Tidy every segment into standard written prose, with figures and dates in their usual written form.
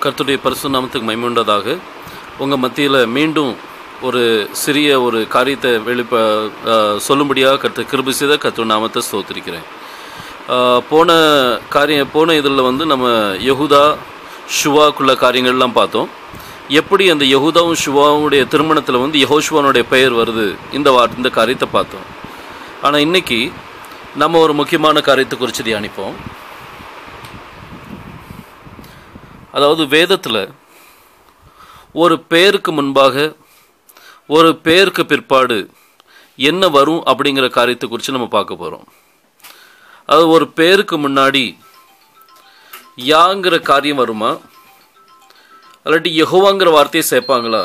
கர்த்தருடைய பரிசுத்த நாமத்துக்கு மகிமை உண்டதாக. உங்கள் மத்தியில் மீண்டும் ஒரு சிறிய ஒரு காரியத்தை சொல்லும்படியாக கர்த்தர் கிருபை செய்த கர்த்தருடைய நாமத்தை ஸ்தோத்திரிக்கிறேன். போன இதில் நம்ம யெகூதா ஷுவாக்குள்ள காரியங்கள்லாம் பார்த்தோம். எப்படி அந்த யெகூதாவும் ஷுவாவுடைய திருமணத்தில் யெகோஷுவானுடைய பெயர் வருது, இந்த காரியத்தை பார்த்தோம். ஆனால் இன்றைக்கி நம்ம ஒரு முக்கியமான காரியத்தை குறித்து தியானிப்போம். அதாவது வேதத்தில் ஒரு பெயருக்கு முன்பாக ஒரு பெயருக்கு பிற்பாடு என்ன வரும் அப்படிங்கிற காரியத்தை குறித்து நம்ம பார்க்க போகிறோம். அது ஒரு பெயருக்கு முன்னாடி யாங்கிற காரியம் வருமா, இல்லாட்டி யெகோவாங்கிற வார்த்தையை சேர்ப்பாங்களா?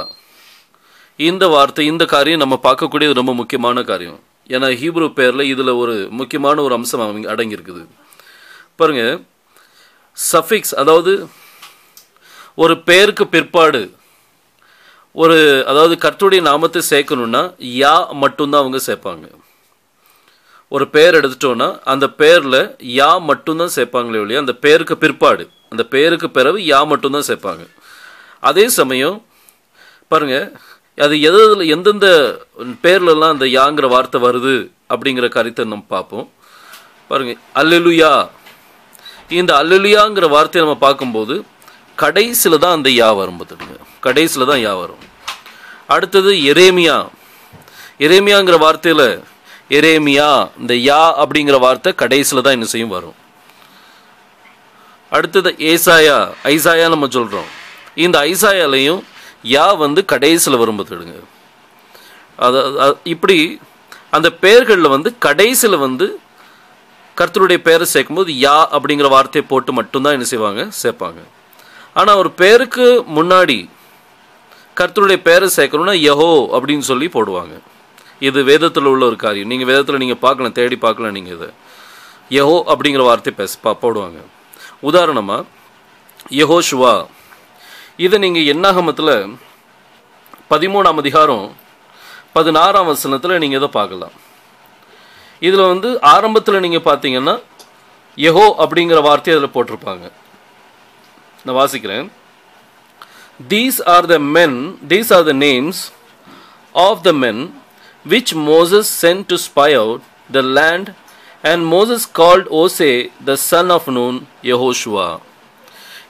இந்த காரியம் நம்ம பார்க்கக்கூடியது ரொம்ப முக்கியமான காரியம். ஏன்னா ஹீப்ரு பேரில் இதில் ஒரு முக்கியமான ஒரு அம்சம் அடங்கியிருக்குது. பாருங்கள், சஃபிக்ஸ், அதாவது ஒரு பெயருக்கு பிற்பாடு அதாவது கர்த்தருடைய நாமத்தை சேர்க்கணுன்னா யா மட்டும்தான் அவங்க சேர்ப்பாங்க. ஒரு பெயர் எடுத்துட்டோன்னா அந்த பெயரில் யா மட்டும்தான் சேர்ப்பாங்களே ஒழிய அந்த பெயருக்கு பிற்பாடு, அந்த பெயருக்கு பிறகு யா மட்டும்தான் சேர்ப்பாங்க. அதே சமயம் பாருங்கள், அது எந்தெந்த பேர்லலாம் அந்த யாங்கிற வார்த்தை வருது அப்படிங்கிற காரியத்தை நம்ம பார்ப்போம். பாருங்கள், அல்லேலூயா, இந்த அல்லேலூயாங்கிற வார்த்தையை நம்ம பார்க்கும்போது கடைசியில் தான் அந்த யா வரும். பார்த்துடுங்க, கடைசியில் தான் யா வரும். அடுத்தது எரேமியாங்கிற வார்த்தையில் எரேமியா, இந்த யா அப்படிங்கிற வார்த்தை கடைசியில் தான் என்ன செய்யும் வரும். அடுத்தது ஐசாயா நம்ம சொல்கிறோம். இந்த ஐசாயாலையும் யா கடைசியில் வரும். பார்த்துடுங்க, இப்படி அந்த பெயர்களில் கடைசியில் கர்த்தருடைய பெயரை சேர்க்கும்போது யா அப்படிங்கிற வார்த்தையை போட்டு மட்டும்தான் என்ன செய்வாங்க, சேர்ப்பாங்க. ஆனால் ஒரு பேருக்கு முன்னாடி கர்த்தருடைய பெயரை சேர்க்கணும்னா யெகோ அப்படின்னு சொல்லி போடுவாங்க. இது வேதத்தில் உள்ள ஒரு காரியம். நீங்கள் வேதத்தில் பார்க்கலாம், தேடி பார்க்கலாம். நீங்கள் இதை யெகோ அப்படிங்கிற வார்த்தையை போடுவாங்க. உதாரணமாக யெகோஷுவா, இதை நீங்கள் என்னாகமத்தில் 13ஆம் அதிகாரம் 16ஆம் வசனத்தில் நீங்கள் இதை பார்க்கலாம். இதில் ஆரம்பத்தில் நீங்கள் பார்த்தீங்கன்னா யெகோ அப்படிங்கிற வார்த்தையை அதில் போட்டிருப்பாங்க. நான் வாசிக்கிறேன். These are the names of the men which Moses sent to spy out the land, and Moses called Hosea the son of Nun Yehoshua.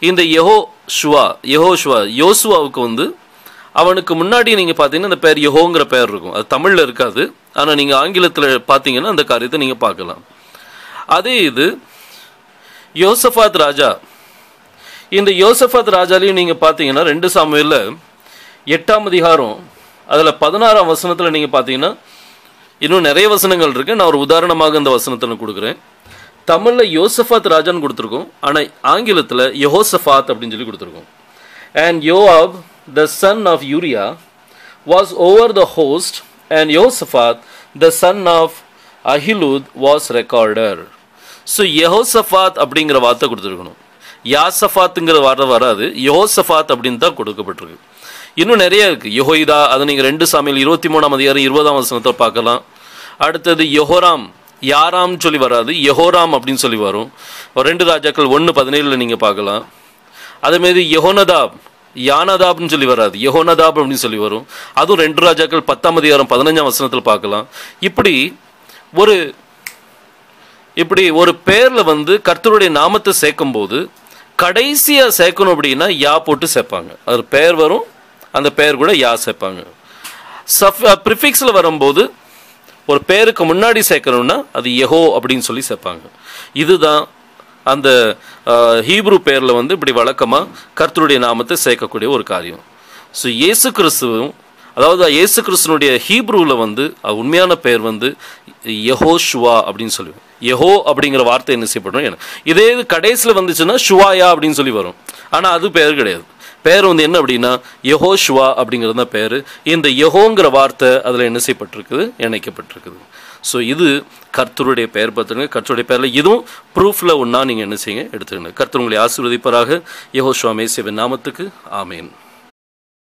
இந்த யோசுவாவுக்கு அவனுக்கு முன்னாடி நீங்கள் பார்த்தீங்கன்னா அந்த பேர் யெகோங்கிற பேர் இருக்கும். அது தமிழில் இருக்காது, ஆனால் நீங்கள் ஆங்கிலத்தில் பார்த்தீங்கன்னா அந்த காரியத்தை நீங்கள் பார்க்கலாம். அதே இது யோசபாத் ராஜா. இந்த யோசபாத் ராஜாலையும் நீங்கள் பார்த்தீங்கன்னா 2 சாமுவேலில் 8ஆம் அதிகாரம் அதில் 16ஆம் வசனத்தில் நீங்கள் பார்த்தீங்கன்னா இன்னும் நிறைய வசனங்கள் இருக்குது. நான் ஒரு உதாரணமாக இந்த வசனத்தை நான் கொடுக்குறேன். தமிழில் யோசபாத் ராஜான்னு கொடுத்துருக்கோம், ஆனால் ஆங்கிலத்தில் யெகோசபாத் அப்படின்னு சொல்லி கொடுத்துருக்கோம். And Joab the son of Uriah was over the host, and Jehoshaphat the son of Ahilud was recorder. So Jehoshaphat அப்படிங்கிற வார்த்தை கொடுத்துருக்கணும். யாசபாத்துங்கிற வார்த்தை வராது, யெகோசபாத் அப்படின்னு தான் கொடுக்கப்பட்டிருக்கு. இன்னும் நிறைய இருக்குது. யெகோய்தா, அதை நீங்கள் 2 சாமுவேல் 23ஆம் அதிகாரம் 20ஆம் வசனத்தை பார்க்கலாம். அடுத்தது யாராம் சொல்லி வராது, யெகோராம் அப்படின்னு சொல்லி வரும். 2 ராஜாக்கள் 1:17 நீங்கள் பார்க்கலாம். அதேமாரி யானதாப்னு சொல்லி வராது, யெகோனதாப் அப்படின்னு சொல்லி வரும். அதுவும் 2 ராஜாக்கள் 10ஆம் அதிகாரம் 15ஆம் வசனத்தில் பார்க்கலாம். இப்படி ஒரு பேரில் கர்த்தருடைய நாமத்தை சேர்க்கும் போது கடைசியாக சேர்க்கணும் அப்படின்னா யா போட்டு சேர்ப்பாங்க. அது பெயர் வரும், அந்த பெயர் கூட யா சேர்ப்பாங்க. ப்ரிஃபிக்ஸில் வரும்போது ஒரு பேருக்கு முன்னாடி சேர்க்கணும்னா அது யெகோ அப்படின்னு சொல்லி சேர்ப்பாங்க. இதுதான் அந்த ஹீப்ரு பேரில் இப்படி வழக்கமாக கர்த்தருடைய நாமத்தை சேர்க்கக்கூடிய ஒரு காரியம். ஸோ இயேசு கிறிஸ்துவனுடைய ஹீப்ருவில் உண்மையான பெயர் யெகோஷுவா அப்படின்னு சொல்லுவோம். யெகோ அப்படிங்கிற வார்த்தை என்ன செய்யப்படும், இதே இது கடைசியில் வந்துச்சுன்னா ஷுவாயா அப்படின்னு சொல்லி வரும். ஆனால் அது பெயர் கிடையாது. பெயர் என்ன அப்படின்னா யெகோஷுவா அப்படிங்கிறது தான் பெயர். இந்த யெகோங்கிற வார்த்தை அதில் என்ன செய்யப்பட்டிருக்குது, இணைக்கப்பட்டிருக்குது. ஸோ இது கர்த்தருடைய பெயர். பார்த்துருங்க, கர்த்தருடைய பெயரில் இதுவும் ப்ரூஃபில் ஒன்றா நீங்கள் என்ன செய்யுங்க, எடுத்துக்கங்க. கர்த்தர் உங்களை ஆசீர்வதிப்பாராக. யெகோஷுவா மேசியாவின் நாமத்துக்கு ஆமேன்.